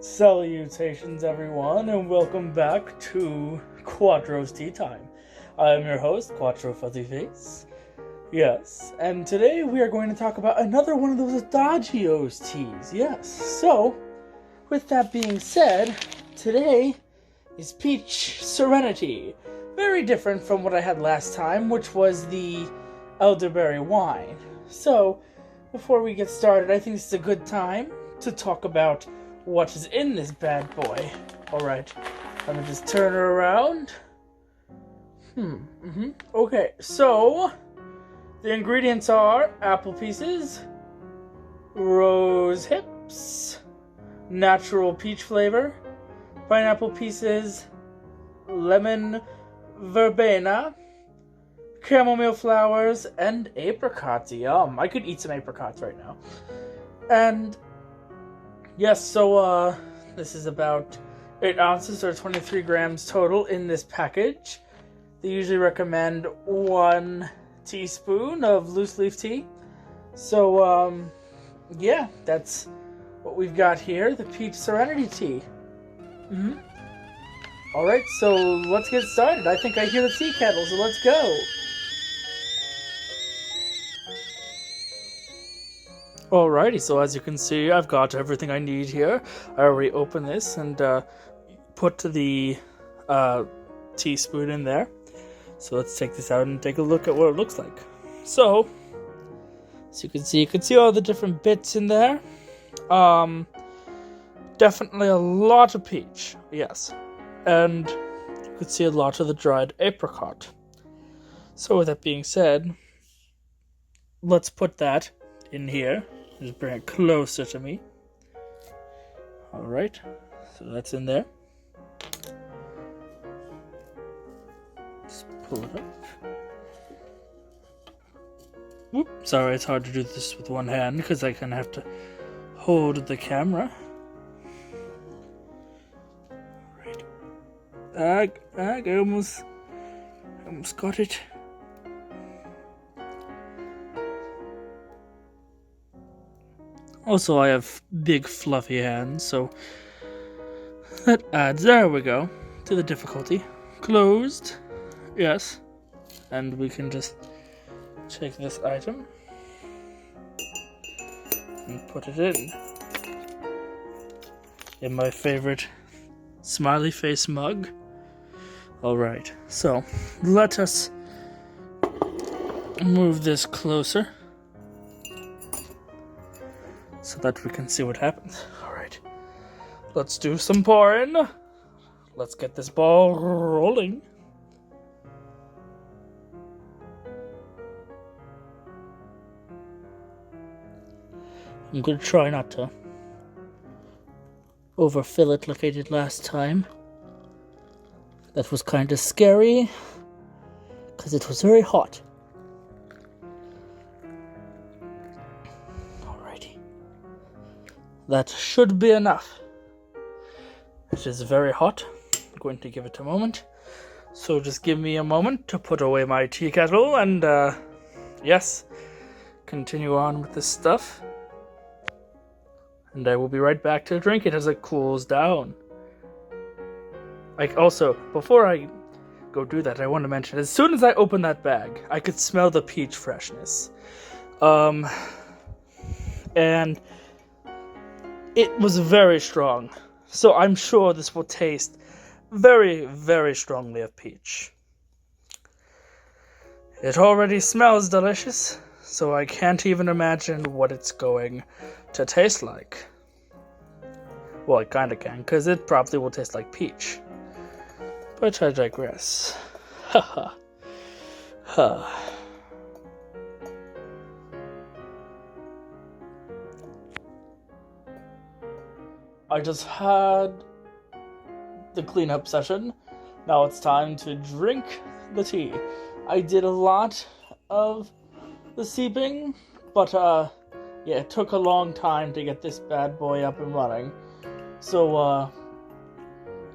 Salutations everyone, and welcome back to Cuatro's Tea Time. I am your host, Cuatro Fuzzyface. Yes, and today we are going to talk about another one of those Adagio's teas. Yes, so, with that being said, today is Peach Serenity. Very different from what I had last time, which was the elderberry wine. So, before we get started, I think this is a good time to talk about what is in this bad boy. Alright, let me just turn her around. Okay, so the ingredients are apple pieces, rose hips, natural peach flavor, pineapple pieces, lemon verbena, chamomile flowers, and apricots. Yum, I could eat some apricots right now. And yes, so this is about 8 ounces or 23 grams total in this package. They usually recommend 1 teaspoon of loose leaf tea. So, yeah, that's what we've got here, the Peach Serenity tea. Alright, so let's get started. I think I hear the tea kettle, so let's go. Alrighty, so as you can see, I've got everything I need here. I already opened this and put the teaspoon in there. So let's take this out and take a look at what it looks like. So, as you can see all the different bits in there. Definitely a lot of peach, yes. And you can see a lot of the dried apricot. So with that being said, let's put that in here. Just bring it closer to me. Alright, so that's in there. Let's pull it up. Whoop, sorry, it's hard to do this with one hand because I kind of have to hold the camera. Alright. I almost got it. Also, I have big fluffy hands, so that adds, there we go, to the difficulty. Closed, yes, and we can just take this item and put it in my favorite smiley face mug. Alright, so let us move this closer so that we can see what happens. Alright, let's do some pouring. Let's get this ball rolling. I'm going to try not to overfill it like I did last time. That was kind of scary because it was very hot. That should be enough. It is very hot. I'm going to give it a moment. So just give me a moment to put away my tea kettle and, yes, continue on with this stuff. And I will be right back to drink it as it cools down. Also, before I go do that, I want to mention, as soon as I opened that bag, I could smell the peach freshness. And it was very strong, so I'm sure this will taste very, very strongly of peach. It already smells delicious, so I can't even imagine what it's going to taste like. Well, I kinda can, because it probably will taste like peach. But I digress. Haha. Ha. I just had the cleanup session. Now it's time to drink the tea. I did a lot of the steeping, but yeah, it took a long time to get this bad boy up and running. So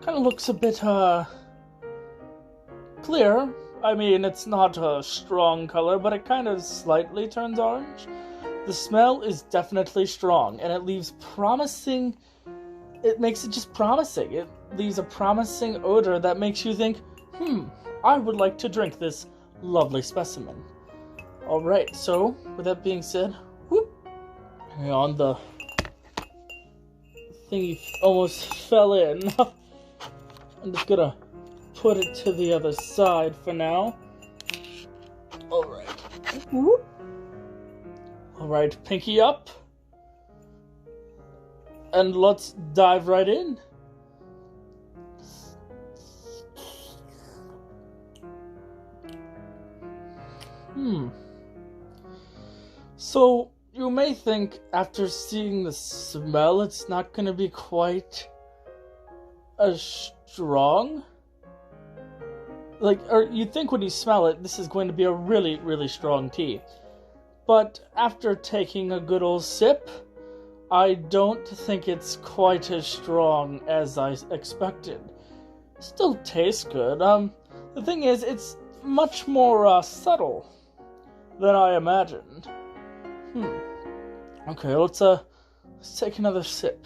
kind of looks a bit clear. I mean, it's not a strong color, but it kind of slightly turns orange. The smell is definitely strong, and it leaves promising it makes it just promising. It leaves a promising odor that makes you think, I would like to drink this lovely specimen. Alright, so, with that being said, on the thingy almost fell in. I'm just gonna put it to the other side for now. Alright. Alright, pinky up. And let's dive right in. So, you may think, after seeing the smell, it's not going to be quite as strong. Or you think when you smell it, this is going to be a really, really strong tea. But after taking a good old sip, I don't think it's quite as strong as I expected. Still tastes good. The thing is, it's much more subtle than I imagined. Okay, let's take another sip.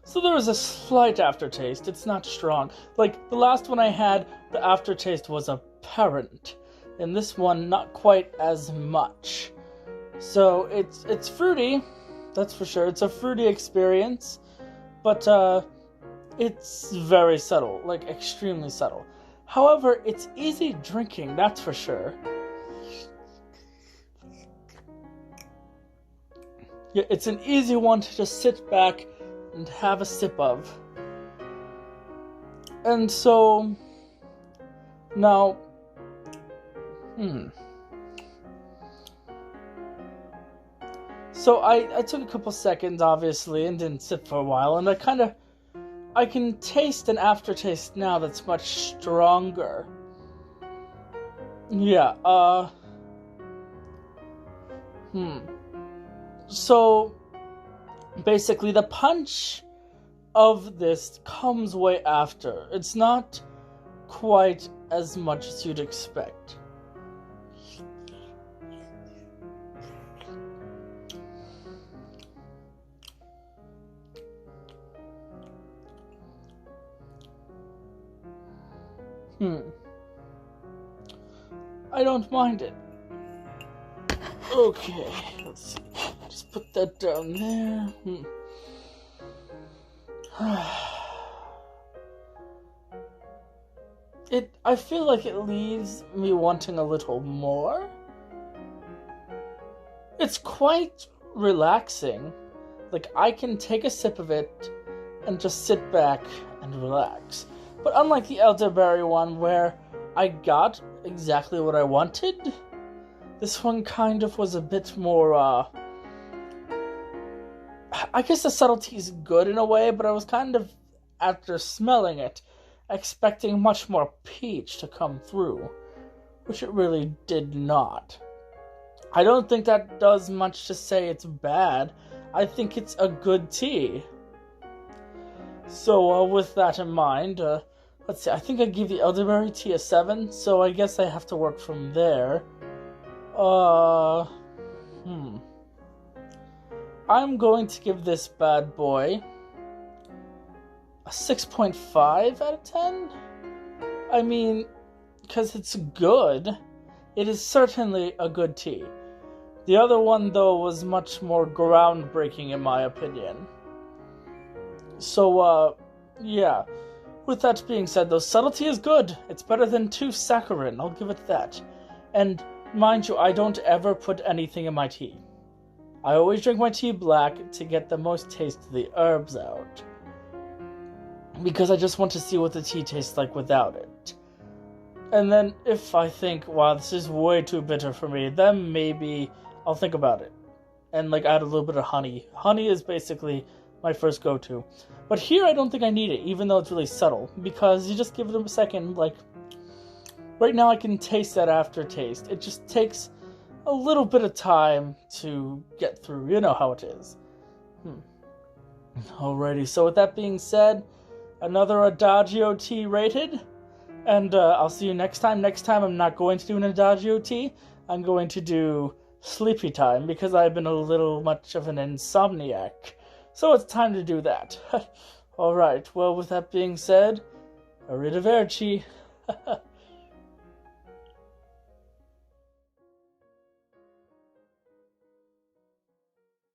So there is a slight aftertaste. It's not strong. Like the last one I had, the aftertaste was apparent. In this one, not quite as much. So it's fruity, that's for sure. It's a fruity experience, but it's very subtle, like extremely subtle. However, it's easy drinking, that's for sure. Yeah, it's an easy one to just sit back and have a sip of. And so, now, So I took a couple seconds, obviously, and didn't sip for a while, and I can taste an aftertaste now that's much stronger. Yeah, So, basically, the punch of this comes way after. It's not quite as much as you'd expect. I don't mind it. Okay, let's see. Just put that down there. I feel like it leaves me wanting a little more. It's quite relaxing. Like, I can take a sip of it and just sit back and relax. But unlike the elderberry one, where I got exactly what I wanted, this one kind of was a bit more, I guess the subtlety is good in a way, but I was kind of, after smelling it, expecting much more peach to come through, which it really did not. I don't think that does much to say it's bad. I think it's a good tea. So, with that in mind, let's see, I think I gave the elderberry tea a 7, so I guess I have to work from there. I'm going to give this bad boy a 6.5 out of 10? I mean, because it's good, it is certainly a good tea. The other one, though, was much more groundbreaking in my opinion. So, yeah. With that being said, though, subtlety is good. It's better than 2 saccharin, I'll give it that. And, mind you, I don't ever put anything in my tea. I always drink my tea black to get the most taste of the herbs out. Because I just want to see what the tea tastes like without it. And then, if I think, wow, this is way too bitter for me, then maybe I'll think about it. And, add a little bit of honey. Honey is basically my first go-to. But here I don't think I need it, even though it's really subtle. Because you just give it a second, right now I can taste that aftertaste. It just takes a little bit of time to get through. You know how it is. Alrighty, so with that being said, another Adagio tea rated. And I'll see you next time. Next time I'm not going to do an Adagio tea. I'm going to do sleepy time because I've been a little much of an insomniac. So it's time to do that. Alright, well with that being said, arrivederci.